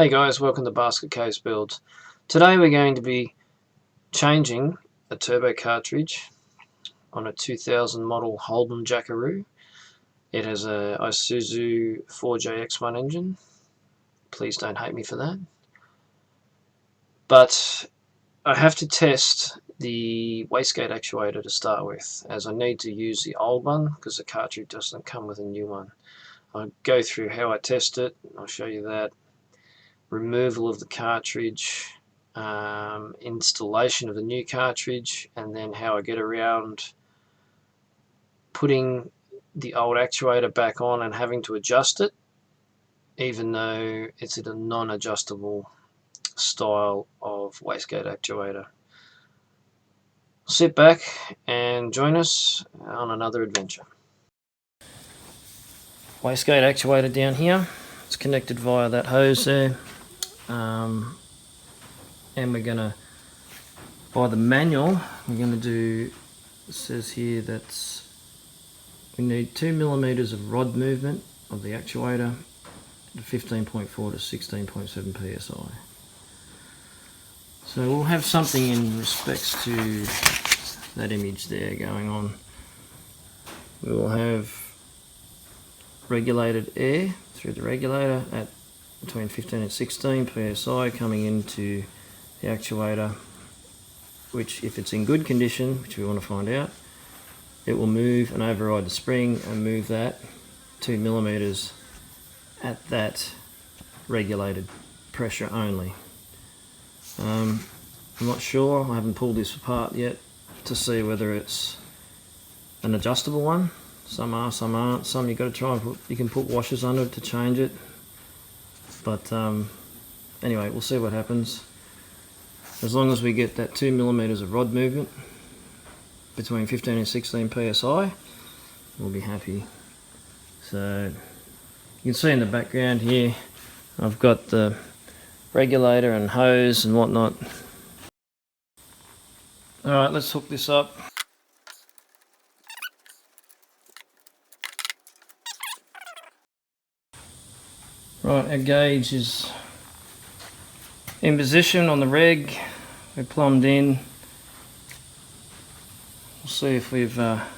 Hey guys, welcome to Basket Case Builds. Today we're going to be changing a turbo cartridge on a 2000 model Holden Jackaroo. It has a Isuzu 4JX1 engine. Please don't hate me for that. But I have to test the wastegate actuator to start with, as I need to use the old one because the cartridge doesn't come with a new one. I'll go through how I test it, I'll show you that. Removal of the cartridge, installation of the new cartridge, and then how I get around putting the old actuator back on and having to adjust it, even though it's in a non-adjustable style of wastegate actuator. Sit back and join us on another adventure. Wastegate actuator down here, it's connected via that hose there. And we're going to, by the manual, we're going to do, it says here that we need 2 millimeters of rod movement of the actuator to 15.4 to 16.7 psi. So we'll have something in respects to that image there going on. We will have regulated air through the regulator at between 15 and 16 psi coming into the actuator, which if it's in good condition, which we want to find out, it will move and override the spring and move that 2 millimeters at that regulated pressure only. I'm not sure, I haven't pulled this apart yet to see whether it's an adjustable one. Some are, some aren't. Some you've got to try and you can put washers under it to change it. But anyway, we'll see what happens. As long as we get that 2 millimeters of rod movement between 15 and 16 psi, we'll be happy. So you can see in the background here, I've got the regulator and hose and whatnot. Alright, let's hook this up. Right, our gauge is in position on the reg. We're plumbed in. We'll see if we've,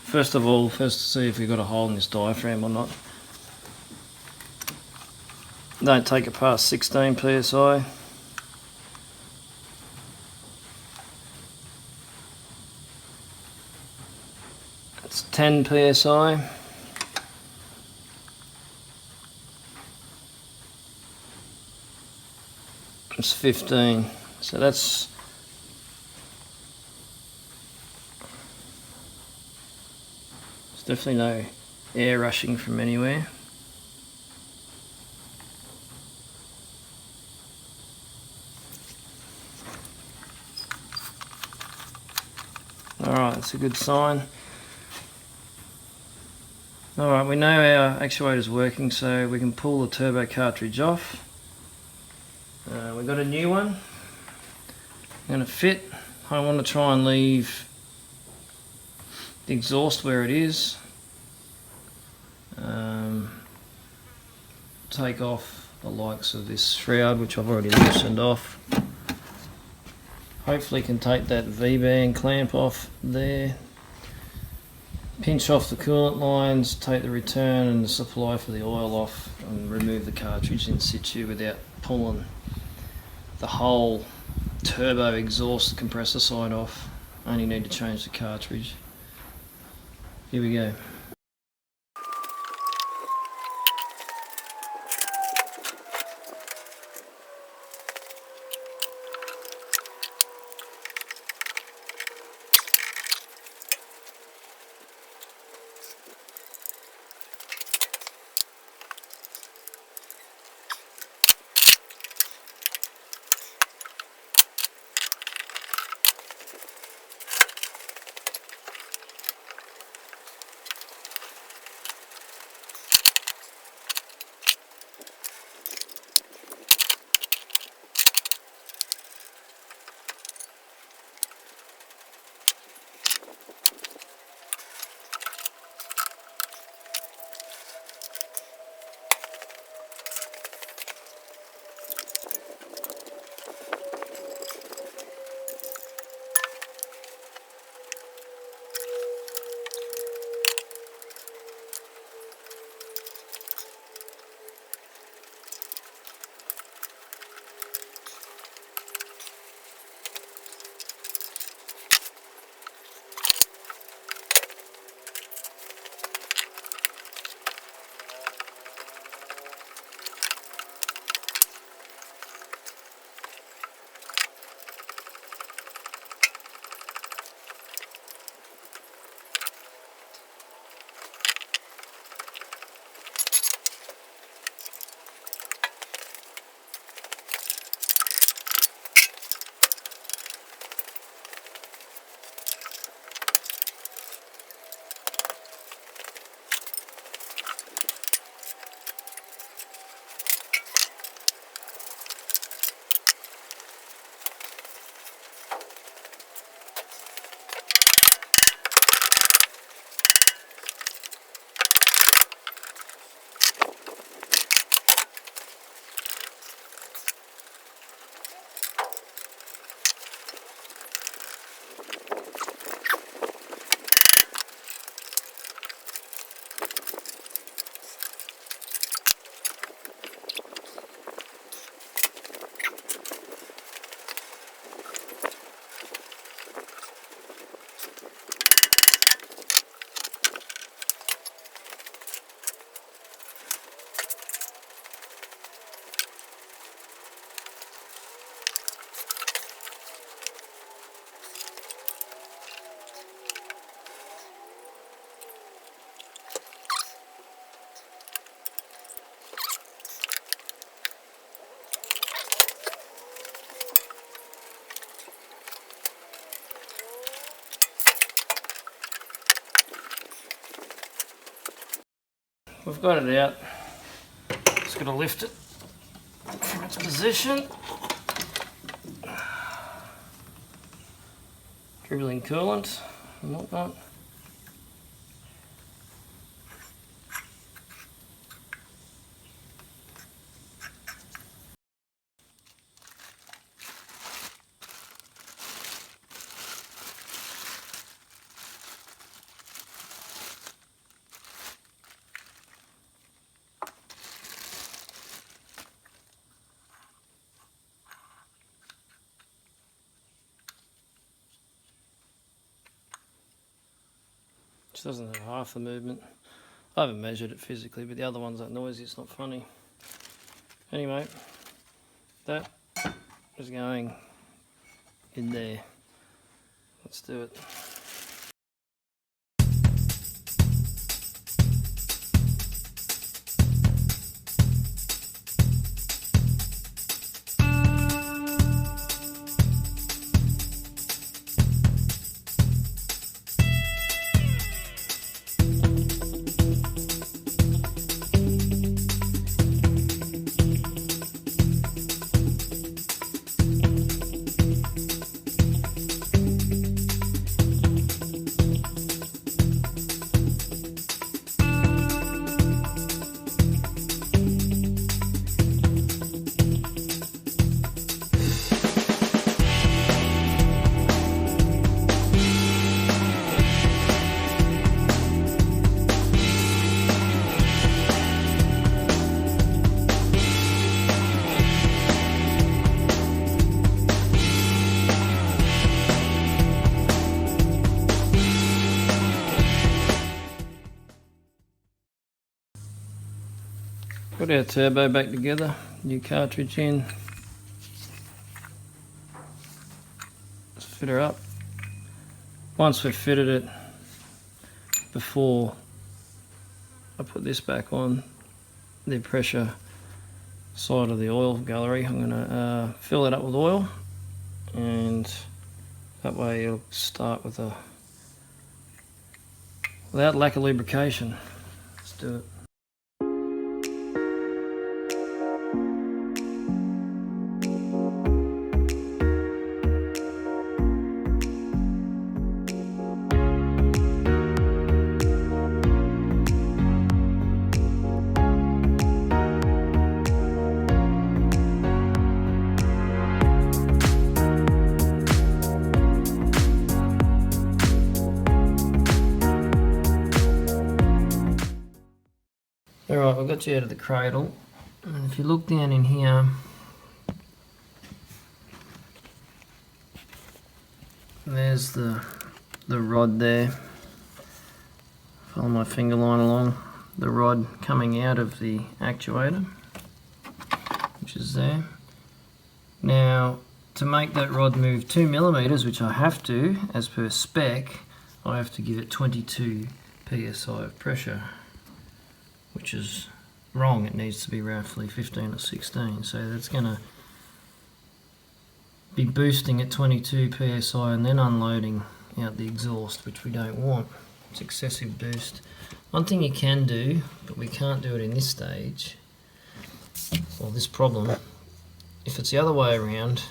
first see if we've got a hole in this diaphragm or not. Don't take it past 16 psi. It's 10 psi. It's 15. So that's definitely no air rushing from anywhere. Alright, that's a good sign. Alright, we know our actuator is working, so we can pull the turbo cartridge off. We've got a new one. Going to fit. I want to try and leave the exhaust where it is. Take off the likes of this shroud, which I've already loosened off. Hopefully can take that V-band clamp off there. Pinch off the coolant lines, take the return and the supply for the oil off, and remove the cartridge in situ without pulling the whole turbo exhaust compressor side off. Only need to change the cartridge. Here we go. we've got it out. Just got to lift it from its position. Dribbling coolant and whatnot. Just doesn't have half the movement. I haven't measured it physically, but the other one's that noisy, it's not funny. Anyway, that is going in there. Let's do it. Put our turbo back together, new cartridge in. Let's fit her up. Once we've fitted it, before I put this back on, the pressure side of the oil gallery, I'm going to fill it up with oil, and that way it'll start with without lack of lubrication. Let's do it. Alright, I've got you out of the cradle, and if you look down in here, there's the rod there. Follow my finger line along. The rod coming out of the actuator, which is there. Now, to make that rod move 2 millimeters, which I have to, as per spec, I have to give it 22 psi of pressure, which is wrong. It needs to be roughly 15 or 16. So that's going to be boosting at 22 psi and then unloading out the exhaust, which we don't want. It's excessive boost. One thing you can do, but we can't do it in this stage, or this problem, if it's the other way around,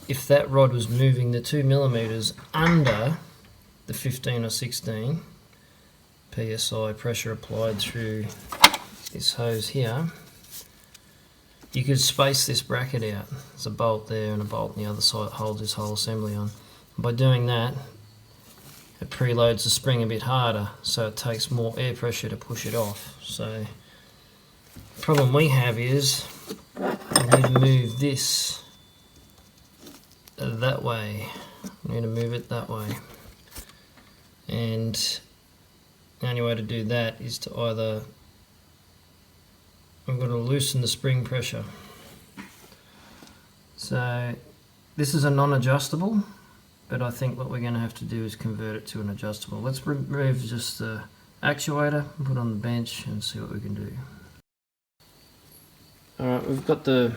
if that rod was moving the 2 millimeters under the 15 or 16 psi pressure applied through this hose here, you could space this bracket out. There's a bolt there and a bolt on the other side that holds this whole assembly on. By doing that, it preloads the spring a bit harder, so it takes more air pressure to push it off. So the problem we have is I need to move this that way. I need to move it that way, and the only way to do that is to either, I'm going to loosen the spring pressure. So this is a non-adjustable, but I think what we're going to have to do is convert it to an adjustable. Let's remove just the actuator, put it on the bench and see what we can do. Alright, we've got the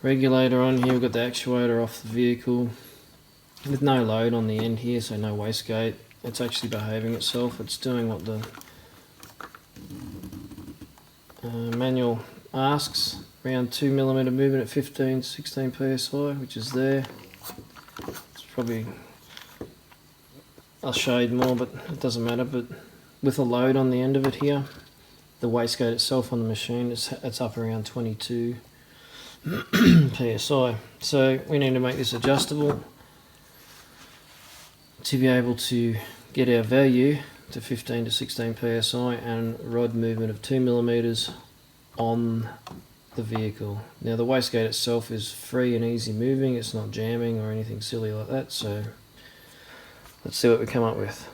regulator on here, we've got the actuator off the vehicle with no load on the end here, so no wastegate. it's actually behaving itself. It's doing what the manual asks, around 2mm movement at 15 to 16 psi, which is there. It's probably a shade more, but it doesn't matter. But with a load on the end of it here, the wastegate itself on the machine, it's up around 22 psi. So we need to make this adjustable to be able to get our value to 15 to 16 psi and rod movement of 2mm on the vehicle. Now the wastegate itself is free and easy moving, it's not jamming or anything silly like that, so let's see what we come up with.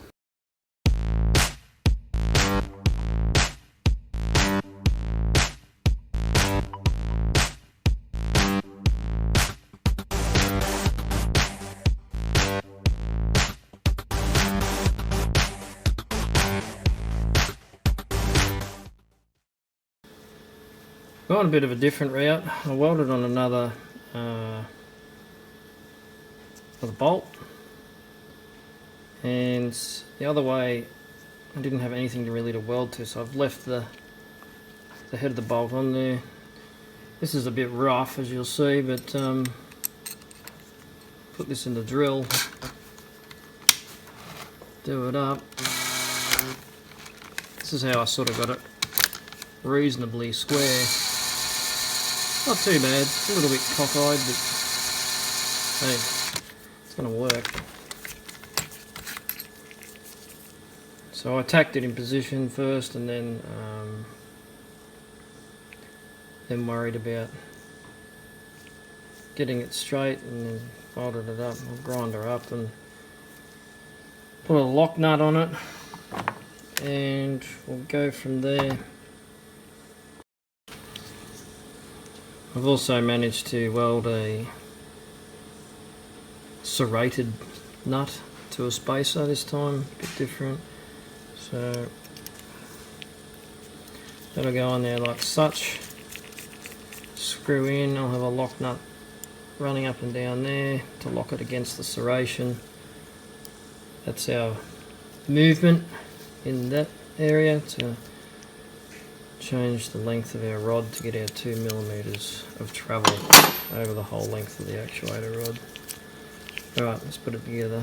Gone a bit of a different route. I welded on another bolt, and the other way I didn't have anything really to weld to, so I've left the head of the bolt on there. This is a bit rough, as you'll see, but put this in the drill, do it up. This is how I sort of got it reasonably square. Not too bad, a little bit cockeyed, but hey, it's going to work. So I tacked it in position first, and then worried about getting it straight, and then folded it up, I'll grind her up and put a lock nut on it, and we'll go from there. I've also managed to weld a serrated nut to a spacer this time, a bit different. So that'll go on there like such. Screw in, I'll have a lock nut running up and down there to lock it against the serration. That's our movement in that area to change the length of our rod to get our 2mm of travel over the whole length of the actuator rod. Alright, let's put it together.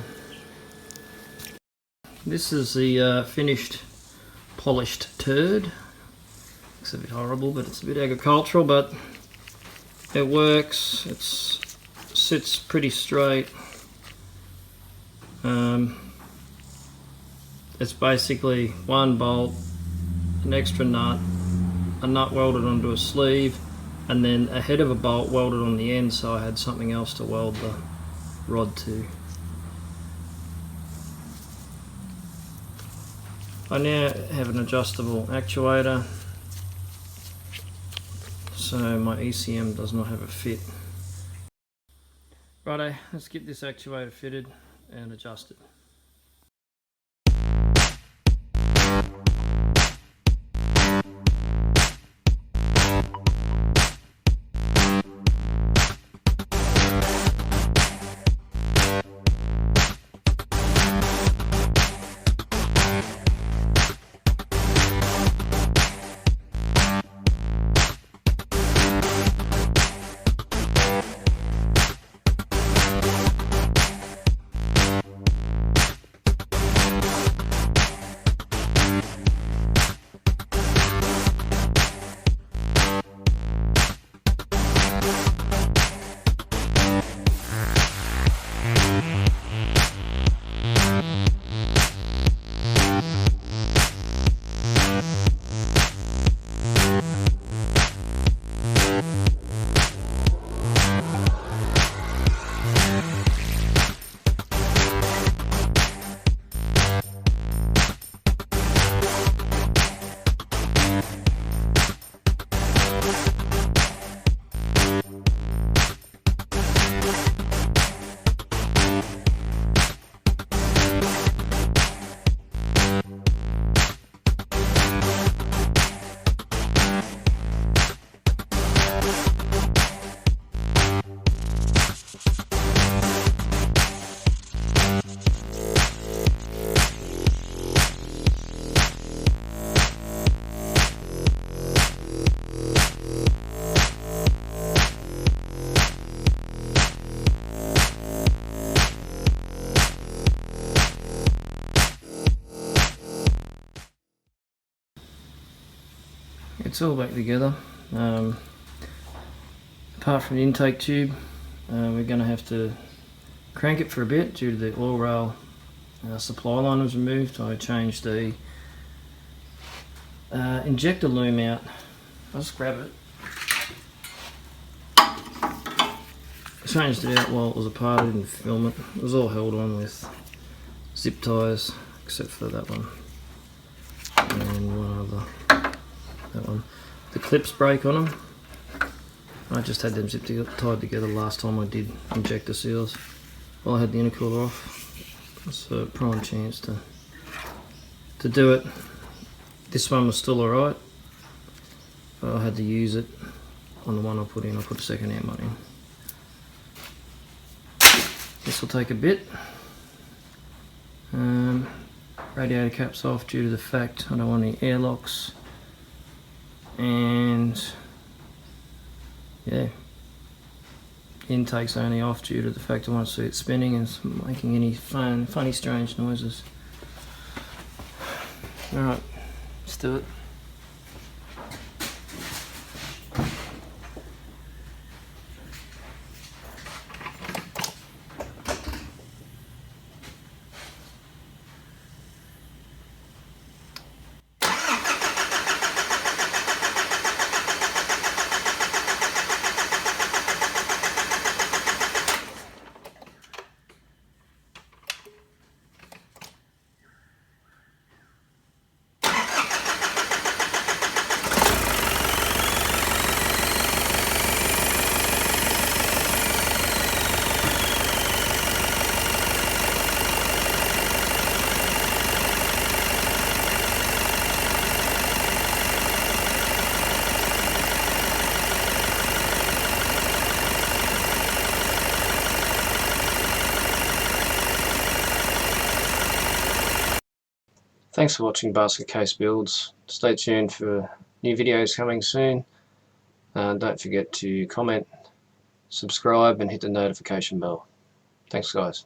This is the finished polished turd. Looks a bit horrible, but it's a bit agricultural, but it works. It sits pretty straight. It's basically one bolt, an extra nut, a nut welded onto a sleeve, and then a head of a bolt welded on the end, so I had something else to weld the rod to. I now have an adjustable actuator, so my ECM does not have a fit. Righto, let's get this actuator fitted and adjusted. it's all back together. Apart from the intake tube, we're going to have to crank it for a bit due to the oil rail supply line was removed. I changed the injector loom out. I'll just grab it. Changed it out while it was apart. I didn't film it. It was all held on with zip ties, except for that one and one other. That one. The clips break on them. I just had them tied together last time I did injector seals. While I had the intercooler off, it's a prime chance to do it. This one was still alright, but I had to use it on the one I put in. I put a second hand one in. This will take a bit. Radiator caps off due to the fact I don't want any airlocks, and yeah, intake's only off due to the fact I want to see it spinning and it's making any funny strange noises. Alright, let's do it. Thanks for watching Basket Case Builds. Stay tuned for new videos coming soon. Don't forget to comment, subscribe and hit the notification bell. Thanks guys.